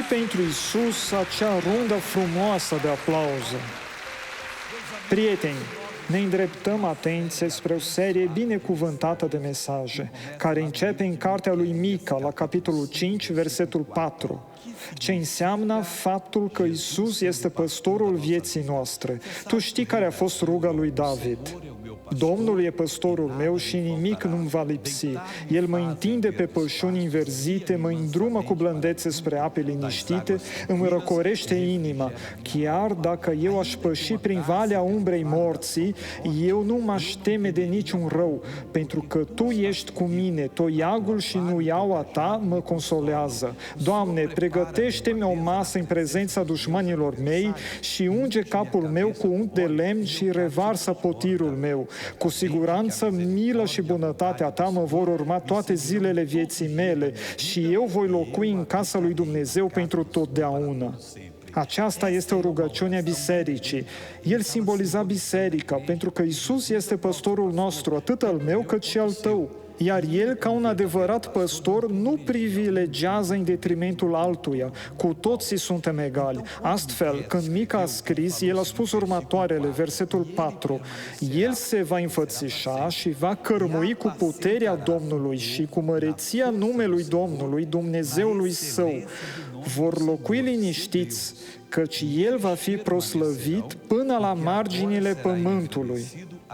pentru Iisus acea rundă frumoasă de aplauze. Prieteni, ne îndreptăm atenție spre o serie binecuvântată de mesaje, care începe în cartea lui Mica, la capitolul 5, versetul 4, ce înseamnă faptul că Iisus este păstorul vieții noastre. Tu știi care a fost ruga lui David. Domnul e păstorul meu și nimic nu-mi va lipsi. El mă întinde pe pășuni înverzite, mă îndrumă cu blândețe spre ape liniștite, îmi răcorește inima. Chiar dacă eu aș păși prin valea umbrei morții, eu nu m-aș teme de niciun rău, pentru că Tu ești cu mine, toiagul și nuiaua Ta mă consolează. Doamne, pregătește-mi o masă în prezența dușmanilor mei și unge capul meu cu unt de lemn și revarsă potirul meu. Cu siguranță, milă și bunătatea Ta mă vor urma toate zilele vieții mele și eu voi locui în casa lui Dumnezeu pentru totdeauna. Aceasta este o rugăciune a bisericii. El simboliza biserica, pentru că Iisus este păstorul nostru, atât al meu cât și al tău. Iar El, ca un adevărat păstor, nu privilegiază în detrimentul altuia. Cu toții suntem egali. Astfel, când Mica a scris, el a spus următoarele, versetul 4. El se va înfățișa și va cărmui cu puterea Domnului și cu măreția numelui Domnului, Dumnezeului său. Vor locui liniștiți, căci El va fi proslăvit până la marginile pământului.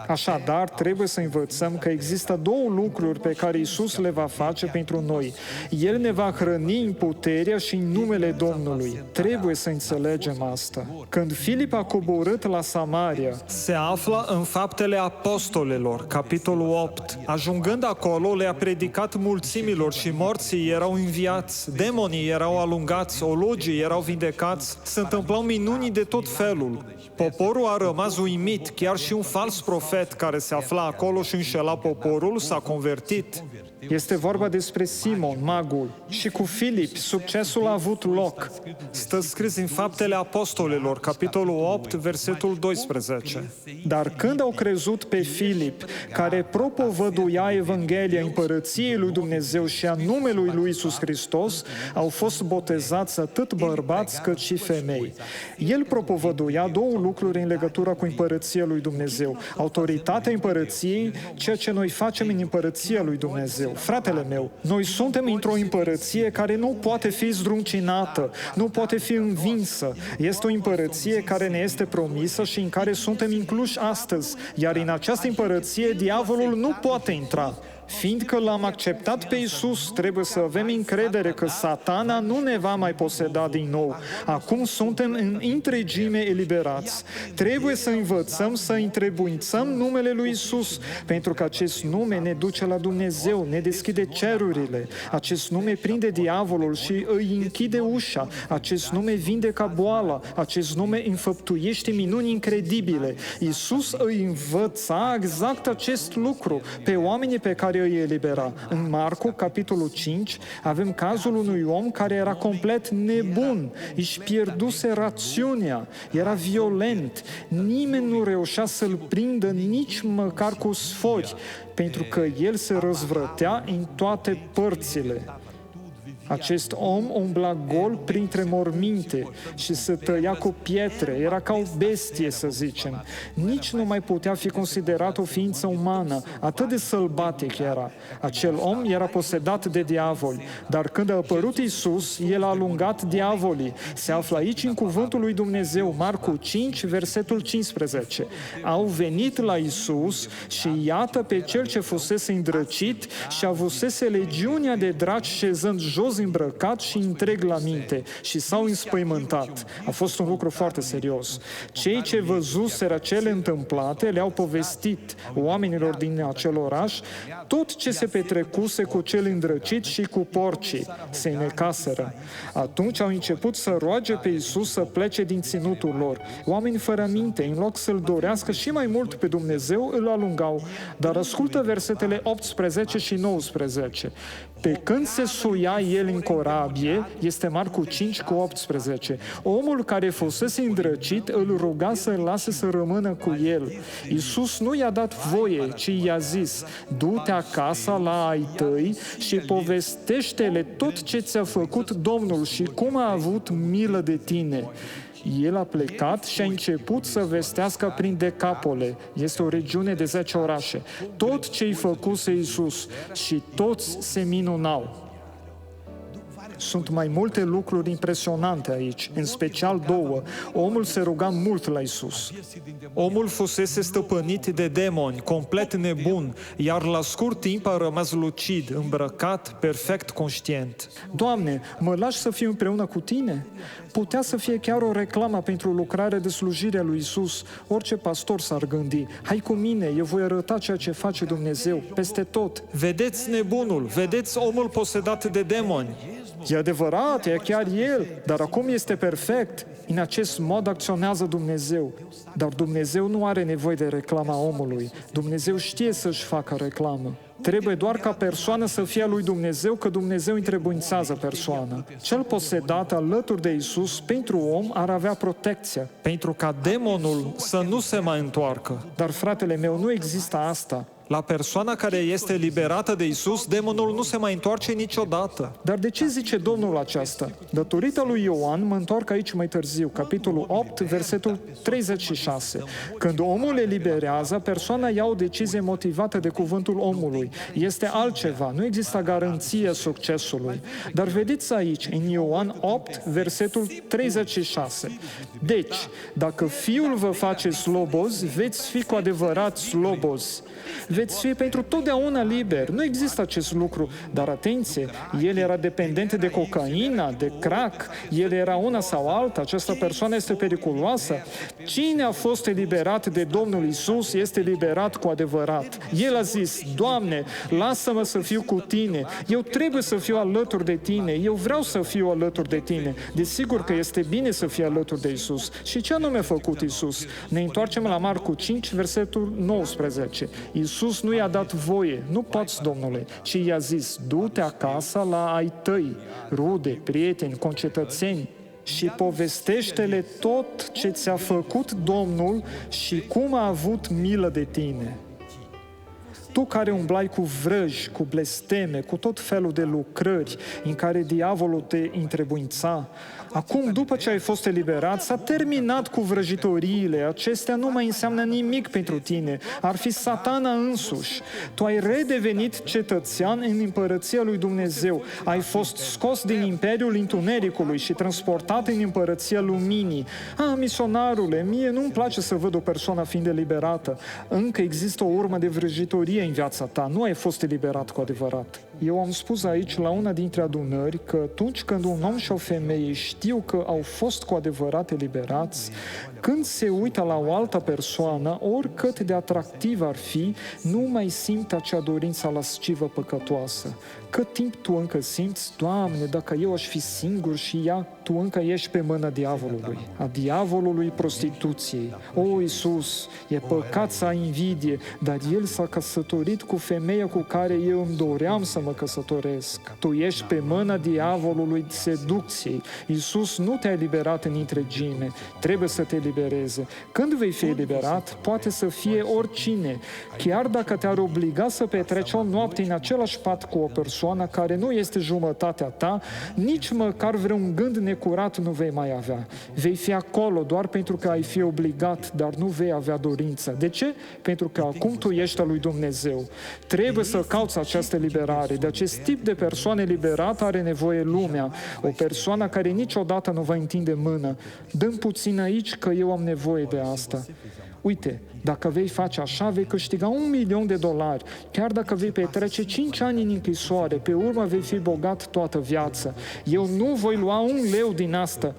Așadar, trebuie să învățăm că există două lucruri pe care Iisus le va face pentru noi. El ne va hrăni în puterea și în numele Domnului. Trebuie să înțelegem asta. Când Filip a coborât la Samaria, se află în Faptele Apostolilor, capitolul 8. Ajungând acolo, le-a predicat mulțimilor și morții erau înviați, demonii erau alungați, ologii erau vindecați, se întâmplau minuni de tot felul. Poporul a rămas uimit, chiar și un fals profet care se afla acolo și înșela poporul s-a convertit. Este vorba despre Simon, magul. Și cu Filip, succesul a avut loc. Stă scris în Faptele Apostolilor, capitolul 8, versetul 12. Dar când au crezut pe Filip, care propovăduia Evanghelia Împărăției lui Dumnezeu și a numelui lui Iisus Hristos, au fost botezați atât bărbați cât și femei. El propovăduia două lucruri în legătură cu Împărăția lui Dumnezeu. Autoritatea Împărăției, ceea ce noi facem în Împărăția lui Dumnezeu. Fratele meu, noi suntem într-o împărăție care nu poate fi zdruncinată, nu poate fi învinsă. Este o împărăție care ne este promisă și în care suntem incluși astăzi, iar în această împărăție diavolul nu poate intra. Fiindcă l-am acceptat pe Iisus, trebuie să avem încredere că Satana nu ne va mai poseda din nou. Acum suntem în întregime eliberați. Trebuie să învățăm să întrebuințăm numele lui Iisus, pentru că acest nume ne duce la Dumnezeu, ne deschide cerurile. Acest nume prinde diavolul și îi închide ușa. Acest nume vindecă boala. Acest nume înfăptuiește minuni incredibile. Iisus îi învăța exact acest lucru pe oamenii pe care îi elibera. În Marcu, capitolul 5, avem cazul unui om care era complet nebun, își pierduse rațiunea, era violent, nimeni nu reușea să-l prindă nici măcar cu sfori, pentru că el se răzvrătea în toate părțile. Acest om umbla gol printre morminte și se tăia cu pietre, era ca o bestie, să zicem. Nici nu mai putea fi considerat o ființă umană, atât de sălbatic era. Acel om era posedat de diavoli, dar când a apărut Iisus, el a alungat diavolii. Se află aici în cuvântul lui Dumnezeu, Marcu 5, versetul 15. Au venit la Iisus și iată pe cel ce fusese îndrăcit și avusese legiunea de draci șezând jos îmbrăcat și întreg la minte și s-au înspăimântat. A fost un lucru foarte serios. Cei ce văzuseră cele întâmplate le-au povestit oamenilor din acel oraș tot ce se petrecuse cu cel îndrăcit și cu porcii. Se înnecaseră. Atunci au început să roage pe Iisus să plece din ținutul lor. Oameni fără minte, în loc să-L dorească și mai mult pe Dumnezeu, îl alungau. Dar ascultă versetele 18 și 19. Pe când se suia el el în corabie este Marcu 5:18. Omul care fusese îndrăcit îl ruga să-l lase să rămână cu el. Iisus nu i-a dat voie, ci i-a zis: du-te acasă la ai tăi și povestește-le tot ce ți-a făcut Domnul și cum a avut milă de tine. El a plecat și a început să vestească prin Decapole. Este o regiune de 10 orașe. Tot ce-i făcuse Iisus și toți se minunau. Sunt mai multe lucruri impresionante aici, în special două. Omul se ruga mult la Iisus. Omul fusese stăpânit de demoni, complet nebun, iar la scurt timp a rămas lucid, îmbrăcat, perfect conștient. Doamne, mă lași să fiu împreună cu Tine? Putea să fie chiar o reclamă pentru lucrarea de slujire a lui Iisus. Orice pastor s-ar gândi: hai cu mine, eu voi arăta ceea ce face Dumnezeu, peste tot. Vedeți nebunul, vedeți omul posedat de demoni. E adevărat, e chiar el, dar acum este perfect. În acest mod acționează Dumnezeu. Dar Dumnezeu nu are nevoie de reclama omului. Dumnezeu știe să-și facă reclamă. Trebuie doar ca persoană să fie a lui Dumnezeu, că Dumnezeu întrebuințează persoana. Cel posedat alături de Iisus pentru om ar avea protecție, pentru ca demonul să nu se mai întoarcă. Dar, fratele meu, nu există asta. La persoana care este liberată de Iisus, demonul nu se mai întoarce niciodată. Dar de ce zice Domnul aceasta? Datorită lui Ioan, mă întorc aici mai târziu, capitolul 8, versetul 36. Când omul eliberează, persoana ia o decizie motivată de cuvântul omului. Este altceva, nu există garanție succesului. Dar vedeți aici, în Ioan 8, versetul 36. Deci, dacă Fiul vă face slobozi, veți fi cu adevărat slobozi. Veți fi pentru totdeauna liber. Nu există acest lucru. Dar atenție, el era dependent de cocaina, de crack, el era una sau alta, această persoană este periculoasă. Cine a fost eliberat de Domnul Iisus este liberat cu adevărat. El a zis: Doamne, lasă-mă să fiu cu Tine. Eu trebuie să fiu alături de Tine. Eu vreau să fiu alături de Tine. Desigur că este bine să fii alături de Iisus. Și ce anume a făcut Iisus? Ne întoarcem la Marcu 5, versetul 19. Iisus nu i-a dat voie, nu poți, Domnule, ci i-a zis: du-te acasă la ai tăi, rude, prieteni, concetățeni, și povestește-le tot ce ți-a făcut Domnul și cum a avut milă de tine. Tu care umblai cu vrăji, cu blesteme, cu tot felul de lucrări în care diavolul te întrebuința, acum, după ce ai fost eliberat, s-a terminat cu vrăjitoriile. Acestea nu mai înseamnă nimic pentru tine. Ar fi Satana însuși. Tu ai redevenit cetățean în împărăția lui Dumnezeu. Ai fost scos din imperiul întunericului și transportat în împărăția luminii. Misionarule, mie nu-mi place să văd o persoană fiind eliberată. Încă există o urmă de vrăjitorie în viața ta. Nu ai fost eliberat cu adevărat. Eu am spus aici la una dintre adunări că atunci când un om și o femeie știu că au fost cu adevărat eliberați, când se uită la o altă persoană, oricât de atractiv ar fi, nu mai simt acea dorință lascivă păcătoasă. Cât timp tu încă simți: Doamne, dacă eu aș fi singur și ea, tu încă ești pe mâna diavolului, a diavolului prostituției. O, Iisus, e păcat să ai invidie, dar El s-a căsătorit cu femeia cu care eu îmi doream să mă căsătoresc. Tu ești pe mâna diavolului seducției. Iisus nu te-a eliberat în întregime, trebuie să te elibereze. Când vei fi eliberat, poate să fie oricine, chiar dacă te-ar obliga să petreci o noapte în același pat cu o persoană care nu este jumătatea ta, nici măcar vreun gând necurat nu vei mai avea. Vei fi acolo doar pentru că ai fi obligat, dar nu vei avea dorință. De ce? Pentru că acum tu ești al lui Dumnezeu. Trebuie să cauți această liberare. De acest tip de persoană liberată are nevoie lumea. O persoană care niciodată nu va întinde mână. Dă-mi puțin aici că eu am nevoie de asta. Uite, dacă vei face așa, vei câștiga $1.000.000. Chiar dacă vei petrece 5 ani în închisoare, pe urmă vei fi bogat toată viața. Eu nu voi lua $1 din asta.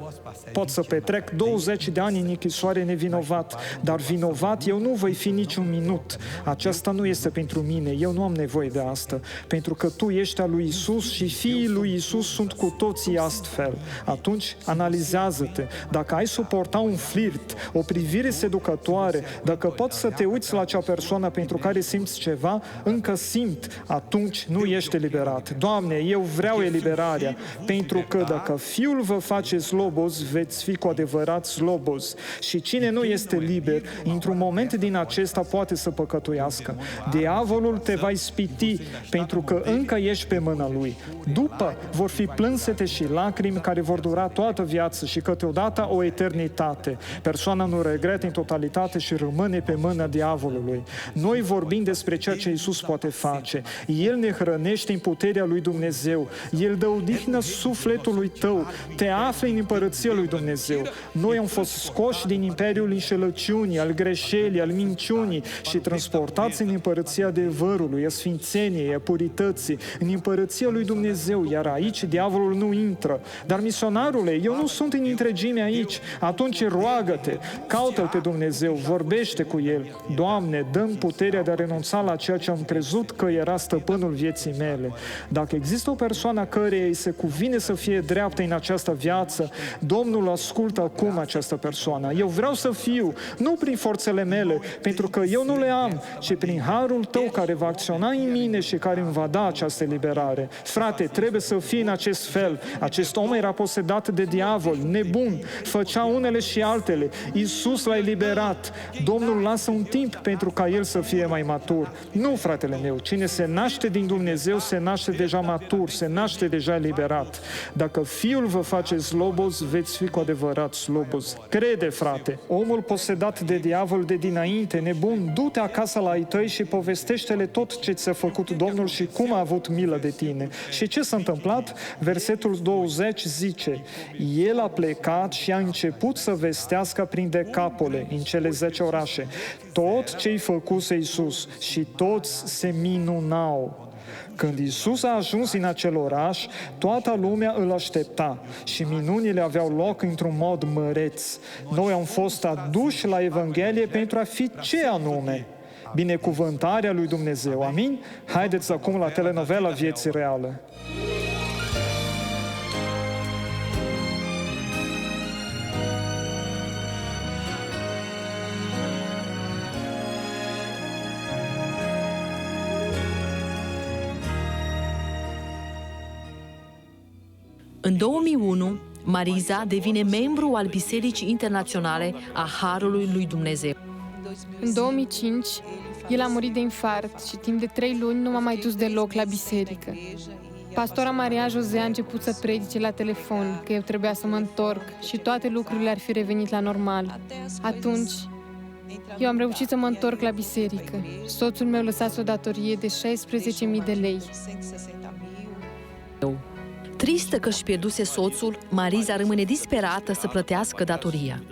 Pot să petrec 20 de ani în închisoare nevinovat, dar vinovat eu nu voi fi niciun minut. Aceasta nu este pentru mine, eu nu am nevoie de asta, pentru că tu ești al lui Iisus și fiii lui Iisus sunt cu toții astfel. Atunci, analizează-te. Dacă ai suporta un flirt, o privire seducătoare, care, dacă poți să te uiți la acea persoană pentru care simți ceva, încă simt, atunci nu ești eliberat. Doamne, eu vreau eliberarea, pentru că dacă Fiul vă face slobos, veți fi cu adevărat slobos. Și cine nu este liber, într-un moment din acesta poate să păcătuiască. Diavolul te va ispiti, pentru că încă ești pe mâna lui. După vor fi plânsete și lacrimi care vor dura toată viața și câteodată o eternitate. Persoana nu regretă în totalitate și rămâne pe mâna diavolului. Noi vorbim despre ceea ce Iisus poate face. El ne hrănește în puterea lui Dumnezeu. El dă odihnă sufletului tău. Te afli în împărăția lui Dumnezeu. Noi am fost scoși din imperiul înșelăciunii, al greșelii, al minciunii și transportați în împărăția adevărului, a sfințeniei, a purității, în împărăția lui Dumnezeu, iar aici diavolul nu intră. Dar misionarule, eu nu sunt în întregime aici. Atunci roagă-te, caută-L pe Dumnezeu, vorbește cu El. Doamne, dă-mi puterea de a renunța la ceea ce am crezut că era stăpânul vieții mele. Dacă există o persoană căreia îi se cuvine să fie dreaptă în această viață, Domnul ascultă acum această persoană. Eu vreau să fiu, nu prin forțele mele, pentru că eu nu le am, ci prin harul Tău care va acționa în mine și care îmi va da această eliberare. Frate, trebuie să fii în acest fel. Acest om era posedat de diavol, nebun, făcea unele și altele. Iisus l-a eliberat. Domnul lasă un timp pentru ca el să fie mai matur. Nu, fratele meu, cine se naște din Dumnezeu se naște deja matur, se naște deja eliberat. Dacă Fiul vă face slobos, veți fi cu adevărat slobos. Crede, frate, omul posedat de diavol de dinainte, nebun, du-te acasă la ai tăi și povestește-le tot ce ți-a făcut Domnul și cum a avut milă de tine. Și ce s-a întâmplat? Versetul 20 zice: El a plecat și a început să vestească prin Decapole, în cele 10 orașe, tot ce-i făcuse Iisus și toți se minunau. Când Iisus a ajuns în acel oraș, toată lumea îl aștepta și minunile aveau loc într-un mod măreț. Noi am fost aduși la Evanghelie pentru a fi ce anume? Binecuvântarea lui Dumnezeu. Amin? Haideți acum la telenovela Vieții Reale. În 2001, Mariza devine membru al Bisericii Internaționale a Harului lui Dumnezeu. În 2005, el a murit de infarct și timp de 3 luni nu m-a mai dus deloc la biserică. Pastora Maria Jose a început să predice la telefon că eu trebuia să mă întorc și toate lucrurile ar fi revenit la normal. Atunci, eu am reușit să mă întorc la biserică. Soțul meu lăsase o datorie de 16.000 de lei. Tristă că își pierduse soțul, Mariza rămâne disperată să plătească datoria.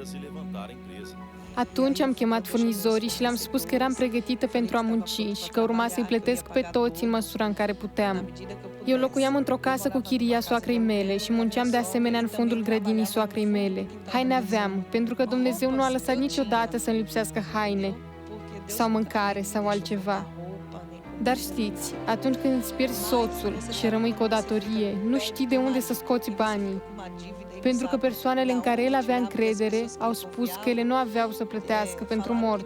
Atunci am chemat furnizorii și le-am spus că eram pregătită pentru a munci și că urma să-i plătesc pe toți în măsura în care puteam. Eu locuiam într-o casă cu chiria soacrei mele și munceam de asemenea în fundul grădinii soacrei mele. Haine aveam, pentru că Dumnezeu nu a lăsat niciodată să-mi lipsească haine sau mâncare sau altceva. Dar știți, atunci când îți pierzi soțul și rămâi cu o datorie, nu știi de unde să scoți banii. Pentru că persoanele în care el avea încredere au spus că ele nu aveau să plătească pentru mort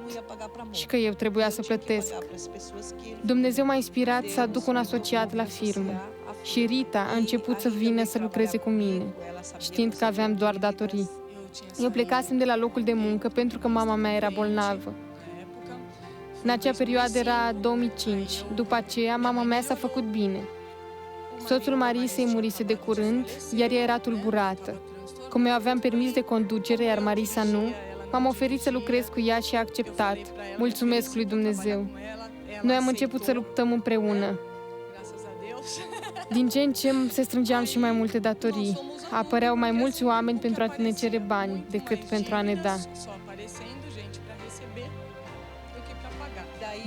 și că eu trebuia să plătesc. Dumnezeu m-a inspirat să aduc un asociat la firmă și Rita a început să vină să lucreze cu mine, știind că aveam doar datorii. Eu plecasem de la locul de muncă pentru că mama mea era bolnavă. În acea perioadă era 2005. După aceea, mama mea s-a făcut bine. Soțul Marisei murise de curând, iar ea era tulburată. Cum eu aveam permis de conducere, iar Marisa nu, m-am oferit să lucrez cu ea și a acceptat. Mulțumesc lui Dumnezeu. Noi am început să luptăm împreună. Din ce în ce se strângeam și mai multe datorii. Apăreau mai mulți oameni pentru a ne cere bani decât pentru a ne da.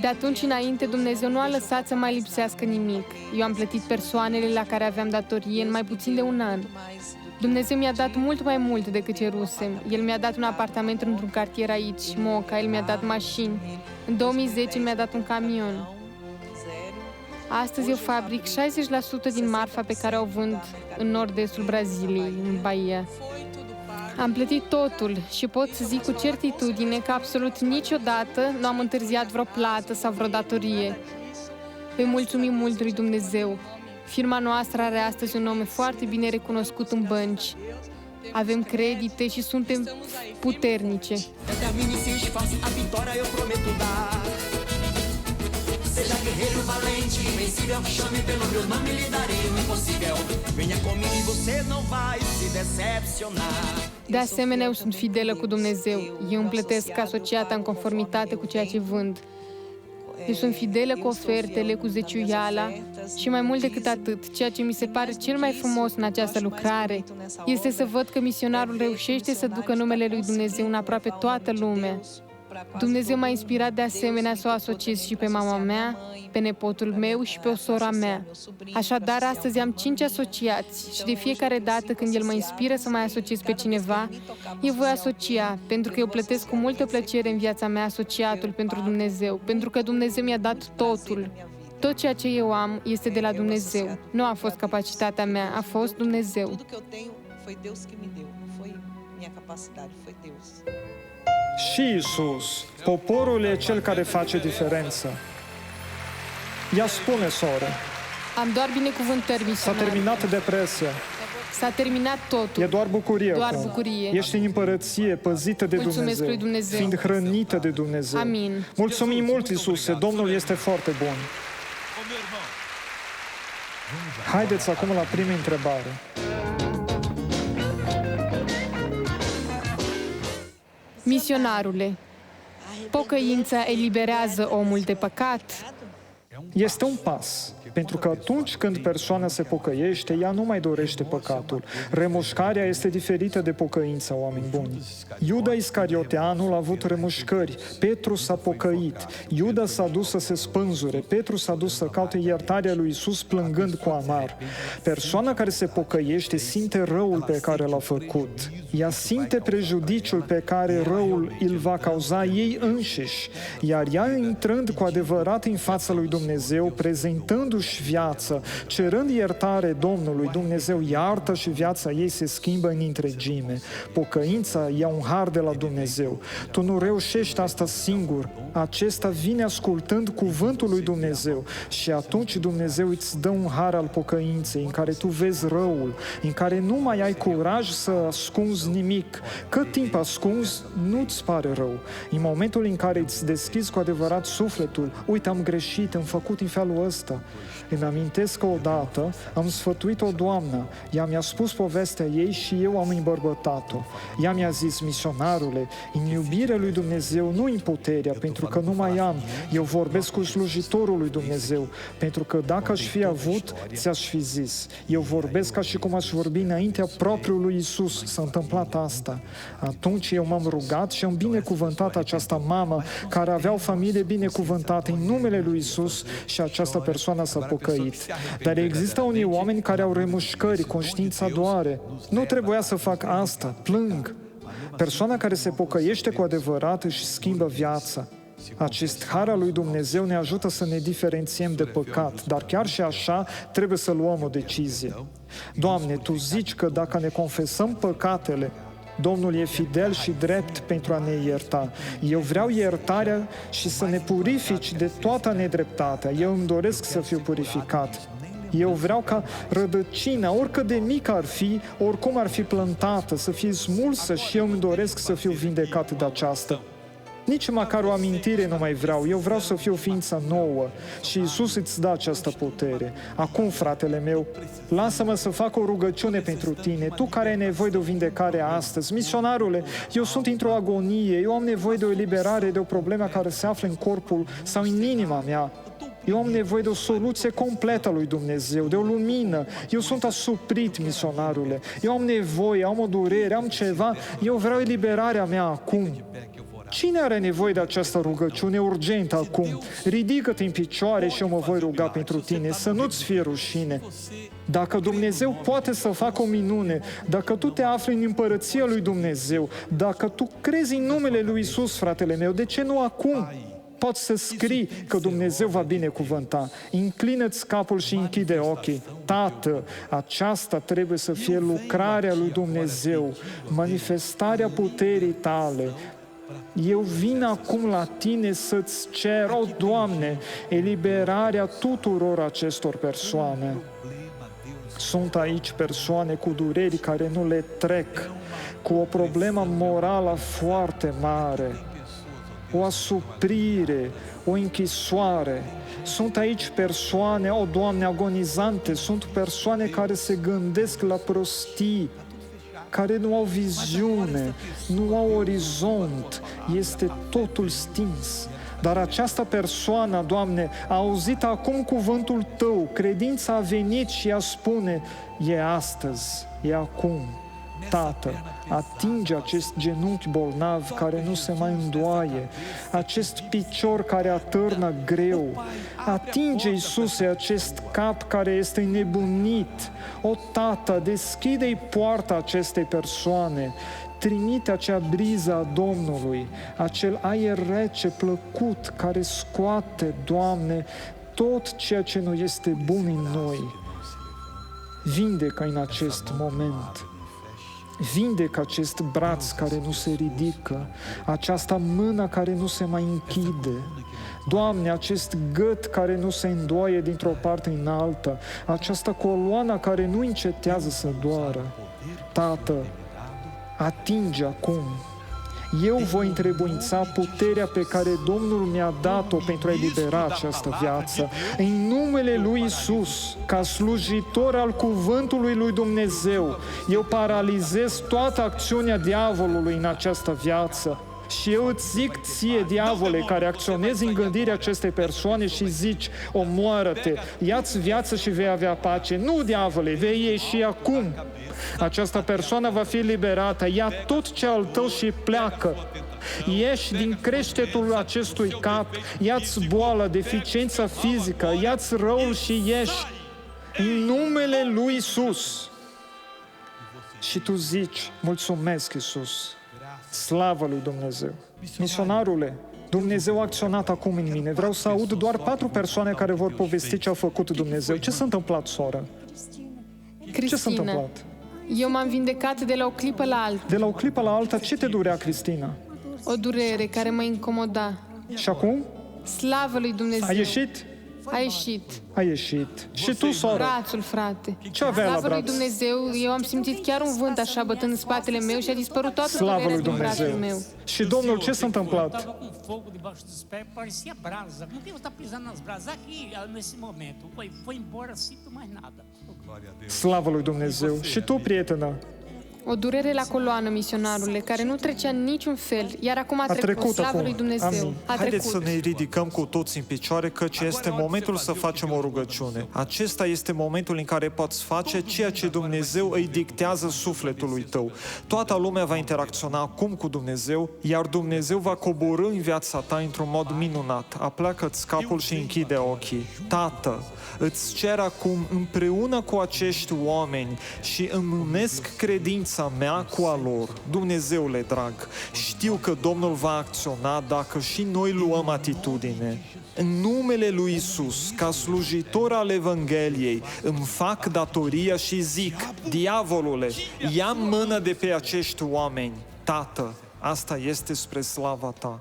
De atunci înainte, Dumnezeu nu a lăsat să mai lipsească nimic. Eu am plătit persoanele la care aveam datorie în mai puțin de un an. Dumnezeu mi-a dat mult mai mult decât cerusem. El mi-a dat un apartament într-un cartier aici, Moca, El mi-a dat mașini. În 2010 mi-a dat un camion. Astăzi eu fabric 60% din marfa pe care o vând în nord-estul Braziliei, în Bahia. Am plătit totul și pot să zic cu certitudine că absolut niciodată nu am întârziat vreo plată sau vreo datorie. Îi mulțumim mult lui Dumnezeu. Firma noastră are astăzi un nume foarte bine recunoscut în bănci. Avem credite și suntem puternice. Seja guerreiro valente, invencível, chame pelo meu nome lhe darei o impossível. Venha comigo e você não vai se decepcionar. De asemenea, eu sunt fidelă cu Dumnezeu. Eu îmi plătesc asociata în conformitate cu ceea ce vând. Eu sunt fidelă cu ofertele, cu zeciuiala și mai mult decât atât, ceea ce mi se pare cel mai frumos în această lucrare este să văd că misionarul reușește să ducă numele lui Dumnezeu în aproape toată lumea. Dumnezeu m-a inspirat de asemenea să o asociez și pe mama mea, pe nepotul meu și pe o sora mea. Așadar, astăzi am 5 asociați și de fiecare dată când El mă inspiră să mai asociez pe cineva, eu voi asocia, pentru că eu plătesc cu multă plăcere în viața mea asociatul pentru Dumnezeu, pentru că Dumnezeu mi-a dat totul. Tot ceea ce eu am este de la Dumnezeu. Nu a fost capacitatea mea, a fost Dumnezeu. Tudo que eu tenho foi Deus que me deu, não foi minha capacidade, foi Deus. Și Iisus, poporul e cel care face diferență. Ea spune, soră, Am doar binecuvântări, s-a misionare. terminat depresia, S-a terminat totul. e doar bucurie Doar acum. bucurie. Ești în împărăție, păzită de Mulțumesc Dumnezeu, lui Dumnezeu. fiind hrănită de Dumnezeu. Amin. Mulțumim mult, Iisuse, Domnul este foarte bun. Haideți acum la prima întrebare. Misionarule, pocăința eliberează omul de păcat? Este un pas, pentru că atunci când persoana se pocăiește, ea nu mai dorește păcatul. Remușcarea este diferită de pocăința, oameni buni. Iuda Iscarioteanul a avut remușcări, Petru s-a pocăit, Iuda s-a dus să se spânzure, Petru s-a dus să caute iertarea lui Iisus plângând cu amar. Persoana care se pocăiește simte răul pe care l-a făcut. Ea simte prejudiciul pe care răul îl va cauza ei înșiși, iar ea intrând cu adevărat în fața lui Dumnezeu, prezentându-și viața, cerând iertare Domnului, Dumnezeu iartă și viața ei se schimbă în întregime. Pocăința e un har de la Dumnezeu. Tu nu reușești asta singur. Acesta vine ascultând cuvântul lui Dumnezeu și atunci Dumnezeu îți dă un har al pocăinței în care tu vezi răul, în care nu mai ai curaj să ascunzi nimic. Cât timp ascunzi, nu-ți pare rău. În momentul în care îți deschizi cu adevărat sufletul, uite, am greșit, am făcut în felul ăsta. Îmi amintesc că odată am sfătuit o doamnă, ea mi-a spus povestea ei și eu am îmbărbătat-o. Ea mi-a zis, misionarule, în iubirea lui Dumnezeu, nu în puterea, pentru că nu mai am. Eu vorbesc cu slujitorul lui Dumnezeu, pentru că dacă aș fi avut, ți-aș fi zis. Eu vorbesc ca și cum aș vorbi înaintea propriului Iisus. S-a întâmplat asta. Atunci eu m-am rugat și am binecuvântat această mamă care avea o familie binecuvântată în numele lui Iisus și această persoană s-a pocăit. Dar există unii oameni care au remușcări, conștiința doare. Nu trebuia să fac asta, plâng. Persoana care se pocăiește cu adevărat își schimbă viața. Acest har al lui Dumnezeu ne ajută să ne diferențiem de păcat, dar chiar și așa trebuie să luăm o decizie. Doamne, Tu zici că dacă ne confesăm păcatele, Domnul e fidel și drept pentru a ne ierta. Eu vreau iertarea și să ne purifici de toată nedreptatea. Eu îmi doresc să fiu purificat. Eu vreau ca rădăcina, oricât de mică ar fi, oricum ar fi plantată, să fie smulsă și eu îmi doresc să fiu vindecat de aceasta. Nici măcar o amintire nu mai vreau, eu vreau să fiu o ființă nouă și Iisus îți dă această putere. Acum, fratele meu, lasă-mă să fac o rugăciune pentru tine, tu care ai nevoie de o vindecare astăzi. Misionarule, eu sunt într-o agonie, eu am nevoie de o eliberare de o problemă care se află în corpul sau în inima mea. Eu am nevoie de o soluție completă a lui Dumnezeu, de o lumină. Eu sunt asuprit, misionarule. Eu am nevoie, am o durere, am ceva. Eu vreau eliberarea mea acum. Cine are nevoie de această rugăciune urgentă acum? Ridică-te în picioare și eu mă voi ruga pentru tine, să nu-ți fie rușine. Dacă Dumnezeu poate să facă o minune, dacă tu te afli în împărăția lui Dumnezeu, dacă tu crezi în numele lui Iisus, fratele meu, de ce nu acum? poți să scrii că Dumnezeu va binecuvânta. Înclină-ți capul și închide ochii. Tată, aceasta trebuie să fie lucrarea lui Dumnezeu, manifestarea puterii Tale. Eu vin acum la Tine să-ți cer, o Doamne, eliberarea tuturor acestor persoane. Sunt aici persoane cu dureri care nu le trec, cu o problemă morală foarte mare, o asuprire, o închisoare. Sunt aici persoane, o Doamne, agonizante, sunt persoane care se gândesc la prostii, care nu au viziune, nu au orizont, este totul stins. Dar această persoană, Doamne, a auzit acum cuvântul Tău, credința a venit și ea spune, e astăzi, e acum. Tată, atinge acest genunchi bolnav care nu se mai îndoaie, acest picior care atârnă greu. Atinge, Iisuse, acest cap care este nebunit. O, Tată, deschide-i poarta acestei persoane. Trimite acea briză a Domnului, acel aer rece, plăcut, care scoate, Doamne, tot ceea ce nu este bun în noi. Vindecă în acest moment. Vindecă acest braț care nu se ridică, această mână care nu se mai închide. Doamne, acest gât care nu se îndoaie dintr-o parte în alta, această coloană care nu încetează să doară. Tată, atinge acum. Eu voi întrebuința puterea pe care Domnul mi-a dat-o pentru a elibera această viață. În numele lui Iisus, ca slujitor al cuvântului lui Dumnezeu, eu paralizez toată acțiunea diavolului în această viață. Și eu îți zic ție, diavole, care acționezi în gândirea acestei persoane și zici, omoară-te, ia-ți viață și vei avea pace. Nu, diavole, vei ieși acum. Această persoană va fi liberată, ia tot ce al tău și pleacă. Ieși din creștetul acestui cap, ia-ți boală, deficiența fizică, ia-ți răul și ieși. În numele lui Iisus. Și tu zici, mulțumesc, Iisus. Slavă lui Dumnezeu. Misionarule, Dumnezeu a acționat acum în mine. Vreau să aud doar 4 persoane care vor povesti ce a făcut Dumnezeu. Ce s-a întâmplat, soră? Ce s-a Cristina, întâmplat? eu m-am vindecat de la o clipă la alta. De la o clipă la alta, ce te durea, Cristina? O durere care mă incomoda. Și acum? Slavă lui Dumnezeu. A ieșit? A ieșit. A ieșit. Și tu, soră? Brațul, frate. Ce avea la Slavă lui braț? Dumnezeu, eu am simțit chiar un vânt așa bătând în spatele meu și a dispărut toată Slavă durerea lui din brațul Dumnezeu. meu. Și Domnul, ce s-a întâmplat? Tava com fogo debaixo dos pés, parecia brasa. Não tem que estar pisando nas brasas. Aqui, nesse momento, foi embora, sinto mais nada. Slavă lui Dumnezeu. Și tu, prietenă? O durere la coloană, misionarule, care nu trecea în niciun fel, iar acum a trecut. Slavă acum. lui Dumnezeu. Amin. A Haideți să trecut. ne ridicăm cu toți în picioare, căci este momentul să facem o rugăciune. Acesta este momentul în care poți face ceea ce Dumnezeu îi dictează sufletului tău. Toată lumea va interacționa acum cu Dumnezeu, iar Dumnezeu va coborî în viața ta într-un mod minunat. Apleacă-ți capul și închide ochii. Tată, îți cer acum împreună cu acești oameni și îmi unesc credința mea cu a lor. Dumnezeule drag, știu că Domnul va acționa dacă și noi luăm atitudine. În numele lui Iisus, ca slujitor al Evangheliei, îmi fac datoria și zic, diavolule, ia mână de pe acești oameni. Tată, asta este spre slava ta.